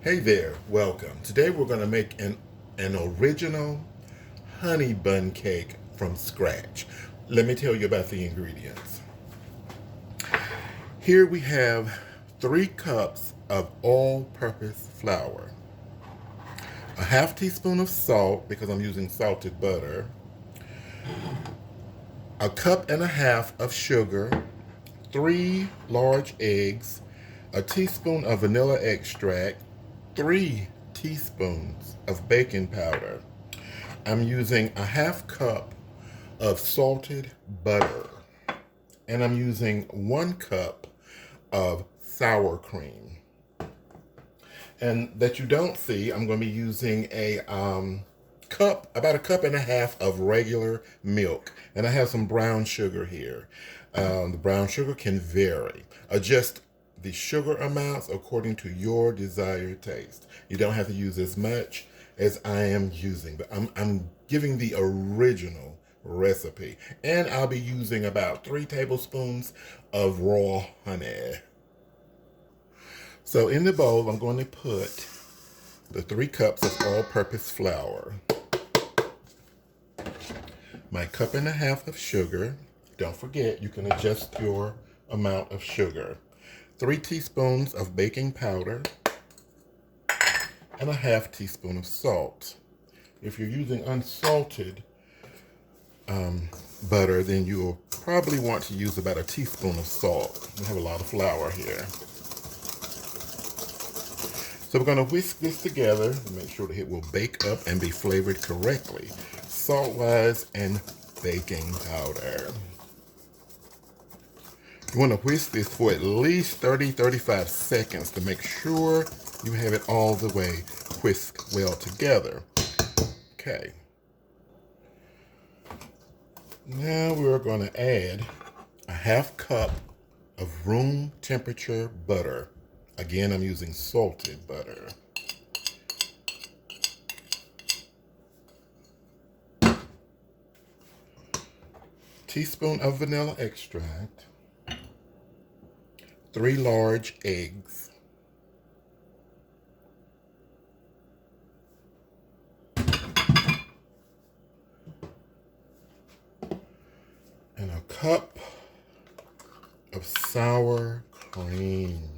Hey there, welcome. Today we're going to make an original honey bun cake from scratch. Let me tell you about the ingredients. Here we have 3 cups of all-purpose flour, a half teaspoon of salt because I'm using salted butter, a cup and a half of sugar, 3 large eggs, a teaspoon of vanilla extract, 3 teaspoons of baking powder. I'm using a half cup of salted butter, and I'm using 1 cup of sour cream. And that you don't see, I'm going to be using about a cup and a half of regular milk. And I have some brown sugar here. The brown sugar can vary. Adjust the sugar amounts according to your desired taste. You don't have to use as much as I am using, but I'm giving the original recipe. And I'll be using about 3 tablespoons of raw honey. So in the bowl, I'm going to put the 3 cups of all-purpose flour, my cup and a half of sugar. Don't forget, you can adjust your amount of sugar. 3 teaspoons of baking powder, and a half teaspoon of salt. If you're using unsalted butter, then you'll probably want to use about a teaspoon of salt. We have a lot of flour here. So we're going to whisk this together to make sure that it will bake up and be flavored correctly, salt-wise and baking powder. You want to whisk this for at least 30-35 seconds to make sure you have it all the way whisked well together. Okay. Now we're going to add a half cup of room temperature butter. Again, I'm using salted butter. Teaspoon of vanilla extract. 3 large eggs. And a cup of sour cream.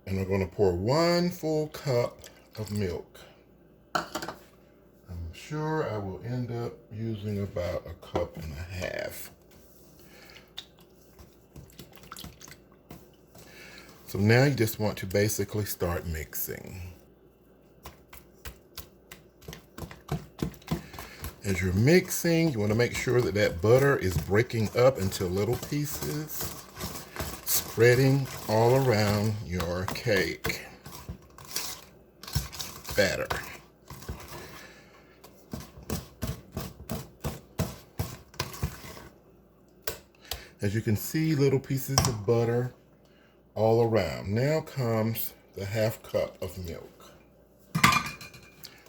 And we're going to pour 1 full cup of milk. I'm sure I will end up using about a cup and a half. So now you just want to basically start mixing. As you're mixing, you want to make sure that that butter is breaking up into little pieces, spreading all around your cake batter. As you can see, little pieces of butter all around. Now comes the half cup of milk.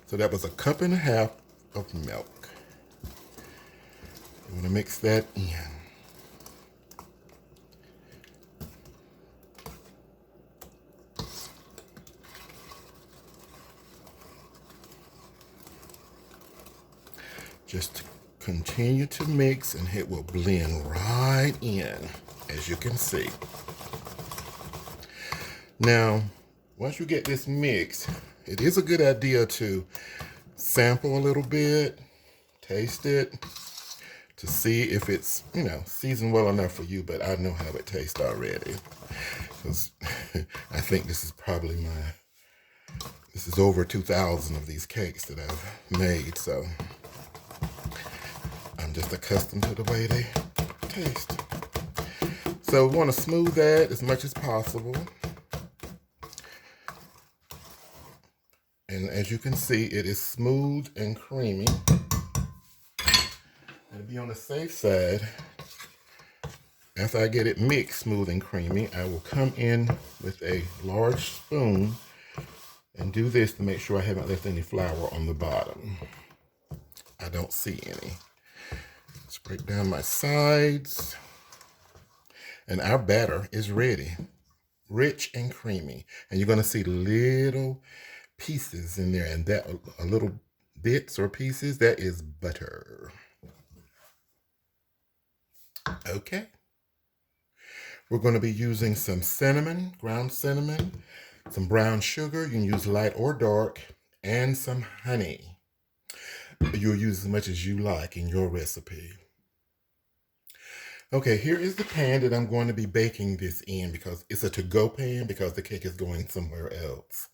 So that was a cup and a half of milk. You want to mix that in. Just continue to mix and it will blend right in, as you can see. Now, once you get this mix, it is a good idea to sample a little bit, taste it, to see if it's, seasoned well enough for you, but I know how it tastes already. Because I think this is probably this is over 2,000 of these cakes that I've made, so I'm just accustomed to the way they taste. So we want to smooth that as much as possible. And as you can see, it is smooth and creamy. And to be on the safe side, After I get it mixed smooth and creamy, I will come in with a large spoon and do this to make sure I haven't left any flour on the bottom. I don't see any. Let's break down my sides. And our batter is ready. Rich and creamy. And you're going to see little pieces in there. And that, a little bits or pieces, that is butter. Okay. We're going to be using some cinnamon, ground cinnamon, some brown sugar. You can use light or dark, and some honey. You'll use as much as you like in your recipe. Okay, here is the pan that I'm going to be baking this in, because it's a to-go pan because the cake is going somewhere else.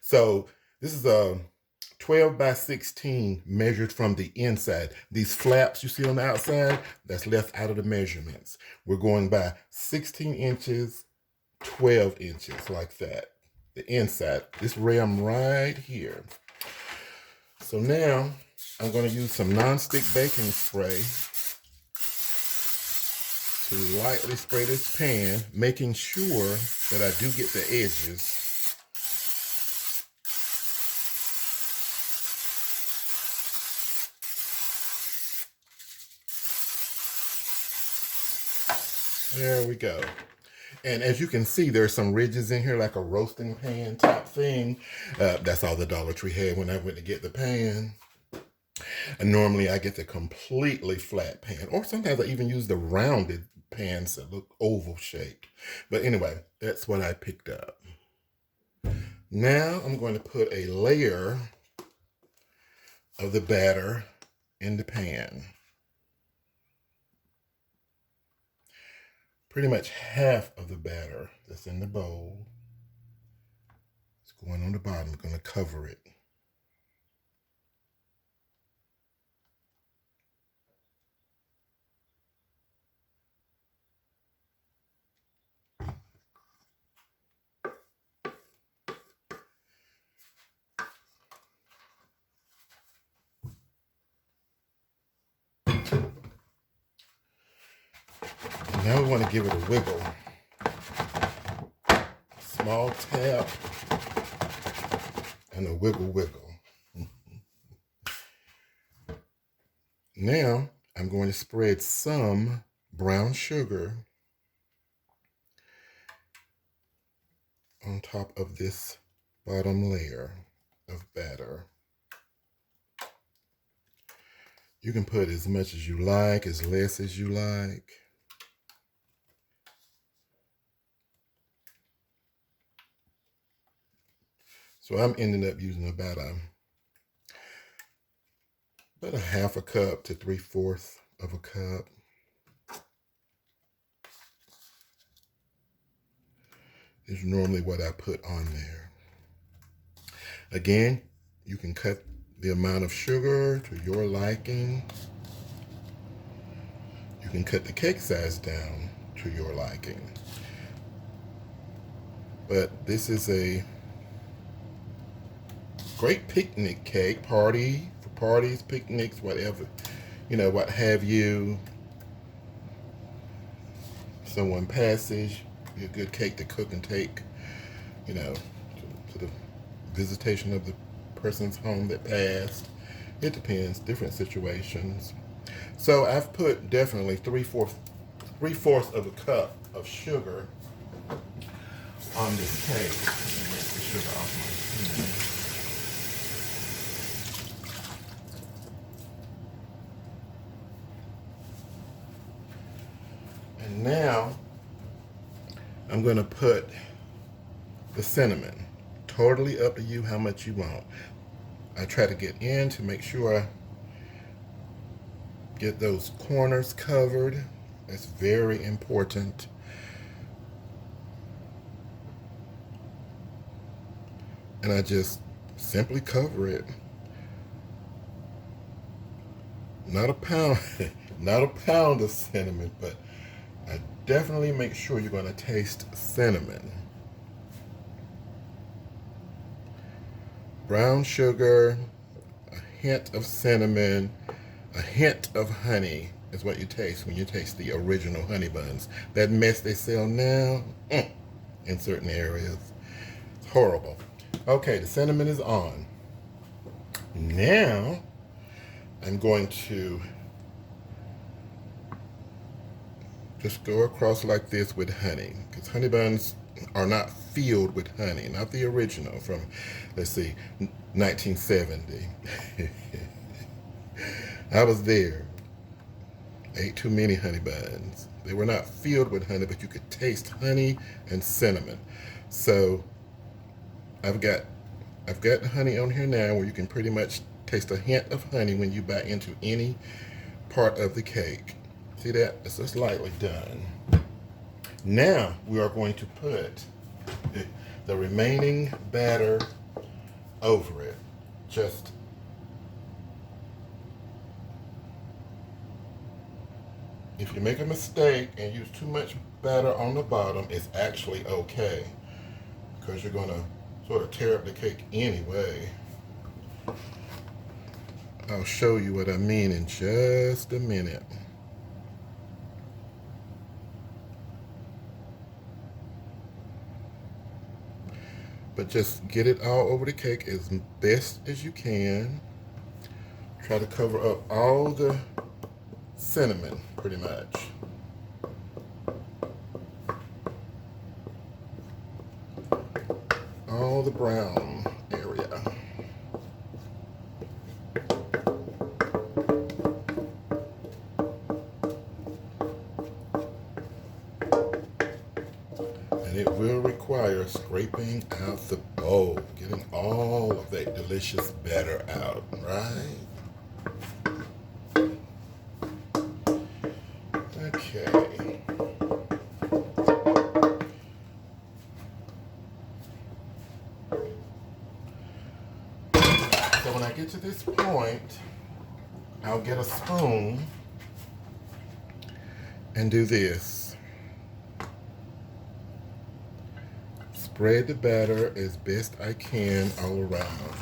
So this is a 12 by 16 measured from the inside. These flaps you see on the outside, that's left out of the measurements. We're going by 16 inches, 12 inches, like that. The inside, this rim right here. So now I'm going to use some non-stick baking spray to lightly spray this pan, making sure that I do get the edges. There we go. And as you can see, there's some ridges in here, like a roasting pan type thing. That's all the Dollar Tree had when I went to get the pan. And normally I get the completely flat pan, or sometimes I even use the rounded pans that look oval shaped. But anyway, that's what I picked up. Now I'm going to put a layer of the batter in the pan. Pretty much half of the batter that's in the bowl is going on the bottom. I'm going to cover it. Now we want to give it a wiggle. Small tap and a wiggle wiggle. Now I'm going to spread some brown sugar on top of this bottom layer of batter. You can put as much as you like, as less as you like. So I'm ending up using about a half a cup to 3/4 of a cup. Is normally what I put on there. Again, you can cut the amount of sugar to your liking. You can cut the cake size down to your liking. But this is a great picnic cake, for parties, picnics, whatever, what have you. Someone passes, be a good cake to cook and take, to the visitation of the person's home that passed. It depends, different situations. So I've put definitely 3/4 of a cup of sugar on this cake. Get the sugar off my pan. And now I'm going to put the cinnamon. Totally up to you how much you want. I try to get in to make sure I get those corners covered. That's very important. And I just simply cover it. Not a pound, not a pound of cinnamon, but I definitely make sure you're going to taste cinnamon. Brown sugar, a hint of cinnamon, a hint of honey. is what you taste when you taste the original honey buns. That mess they sell now, in certain areas, it's horrible. Okay, the cinnamon is on. Now, I'm going to just go across like this with honey, because honey buns are not filled with honey, not the original from, let's see, 1970. I was there. I ate too many honey buns. They were not filled with honey, but you could taste honey and cinnamon. So I've got honey on here now where you can pretty much taste a hint of honey when you bite into any part of the cake. See that? It's just lightly done. Now we are going to put the remaining batter over it. Just if you make a mistake and use too much batter on the bottom, it's actually okay, because you're going to sort of tear up the cake anyway. I'll show you what I mean in just a minute. But just get it all over the cake as best as you can. Try to cover up all the cinnamon, pretty much. All the brown area. And it will require scraping out the bowl, getting all of that delicious batter out, right? Okay. So when I get to this point, I'll get a spoon and do this. Spread the batter as best I can all around.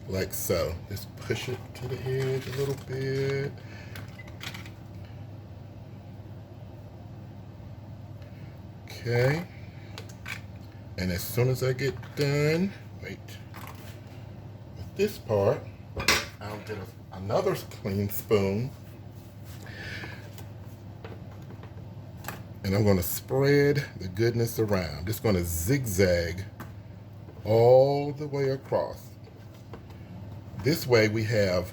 Like so. Just push it to the edge a little bit. Okay. And as soon as I get done, with this part, I'll get another clean spoon. And I'm going to spread the goodness around. Just going to zigzag all the way across. This way we have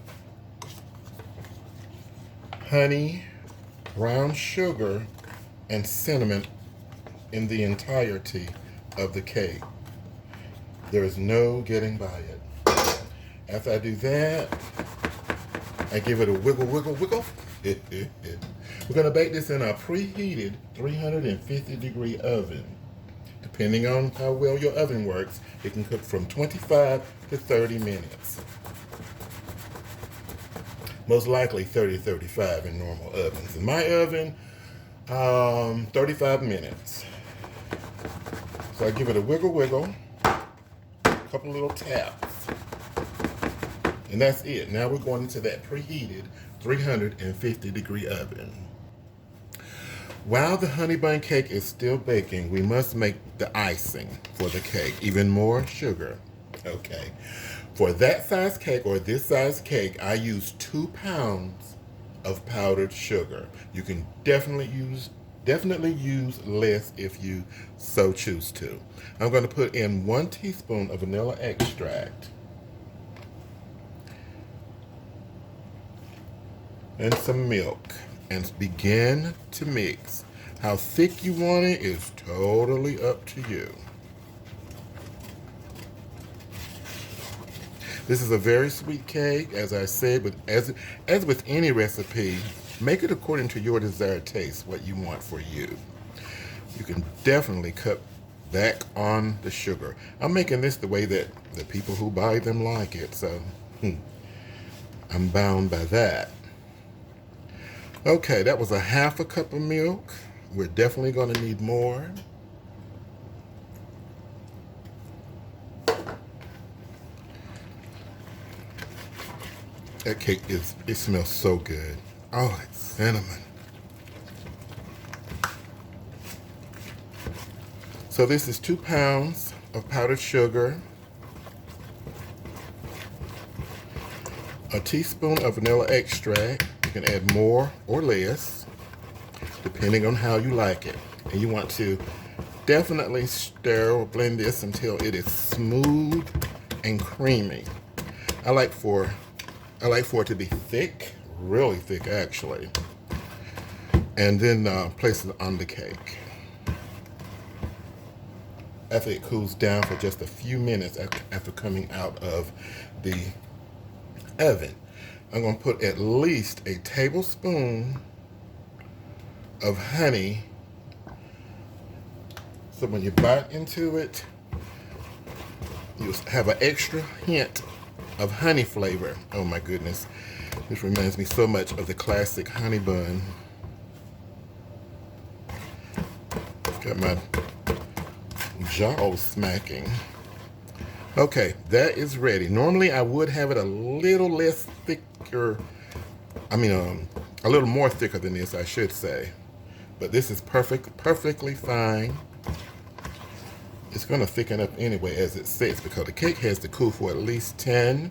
honey, brown sugar, and cinnamon in the entirety of the cake. There is no getting by it. After I do that, I give it a wiggle, wiggle, wiggle. We're going to bake this in a preheated 350-degree oven. Depending on how well your oven works, it can cook from 25 to 30 minutes. Most likely 30 to 35 in normal ovens. In my oven, 35 minutes. So I give it a wiggle, wiggle, a couple little taps. And that's it. Now we're going into that preheated 350-degree oven. While the honey bun cake is still baking, we must make the icing for the cake. Even more sugar. Okay. For that size cake or this size cake, I use 2 pounds of powdered sugar. You can definitely use less if you so choose to. I'm going to put in 1 teaspoon of vanilla extract. And some milk, and begin to mix. How thick you want it is totally up to you. This is a very sweet cake, as I said, as with any recipe, make it according to your desired taste, what you want for you. You can definitely cut back on the sugar. I'm making this the way that the people who buy them like it, so I'm bound by that. Okay, that was a 1/2 cup of milk. We're definitely going to need more. That cake it smells so good. Oh, it's cinnamon. So this is 2 pounds of powdered sugar, a teaspoon of vanilla extract. You can add more or less, depending on how you like it. And you want to definitely stir or blend this until it is smooth and creamy. I like for it to be thick, really thick actually. And then place it on the cake. After it cools down for just a few minutes after coming out of the oven, I'm going to put at least a tablespoon of honey. So when you bite into it, you'll have an extra hint of honey flavor. Oh my goodness. This reminds me so much of the classic Honeybun. Got my jaw smacking. Okay, that is ready. Normally I would have it a little less thicker. I mean, a little more thicker than this, I should say. But this is perfectly fine. It's going to thicken up anyway as it sits because the cake has to cool for at least 10-15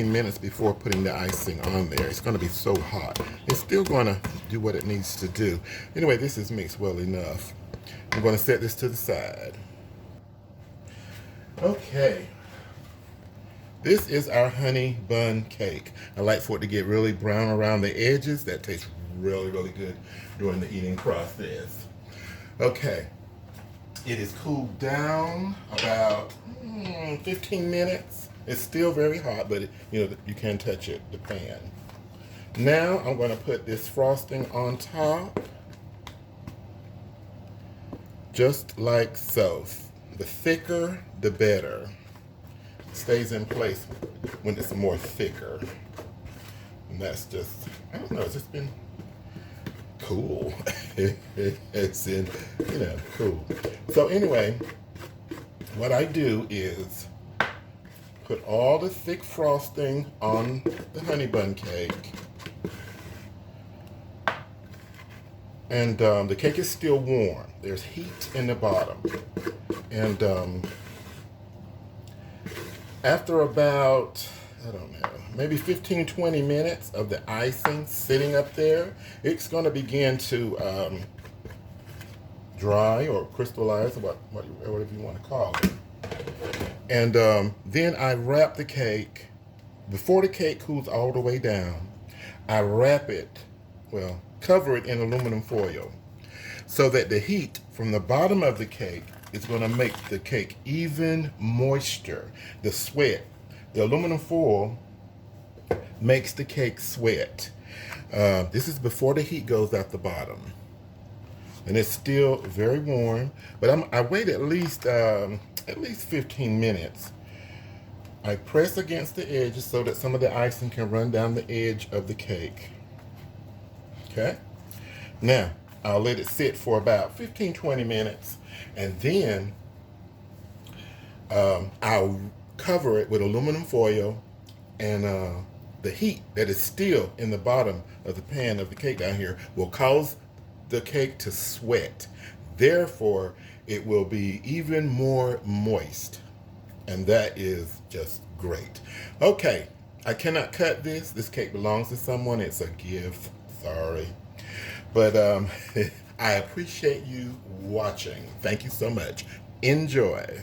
minutes before putting the icing on there. It's going to be so hot. It's still going to do what it needs to do. Anyway, this is mixed well enough. I'm going to set this to the side. Okay. This is our honey bun cake. I like for it to get really brown around the edges. That tastes really, really good during the eating process. Okay. It is cooled down about 15 minutes. It's still very hot, but you can touch it, the pan. Now I'm going to put this frosting on top, just like so. The thicker, the better. It stays in place when it's more thicker. And that's just, I don't know, it's just been cool. It's in, cool. So anyway, what I do is put all the thick frosting on the honey bun cake. And the cake is still warm. There's heat in the bottom. And after about, I don't know, maybe 15-20 minutes of the icing sitting up there, it's going to begin to dry or crystallize, or whatever you want to call it. And then I wrap the cake. Before the cake cools all the way down, I wrap it, cover it in aluminum foil so that the heat from the bottom of the cake is going to make the cake even moisture. The sweat, the aluminum foil makes the cake sweat. This is before the heat goes out the bottom. And it's still very warm, but I wait at least 15 minutes. I press against the edges so that some of the icing can run down the edge of the cake. Okay? Now, I'll let it sit for about 15-20 minutes, and then I'll cover it with aluminum foil, and the heat that is still in the bottom of the pan of the cake down here will cause the cake to sweat. Therefore, it will be even more moist, and that is just great. Okay, I cannot cut this. This cake belongs to someone. It's a gift. Sorry. But I appreciate you watching. Thank you so much. Enjoy.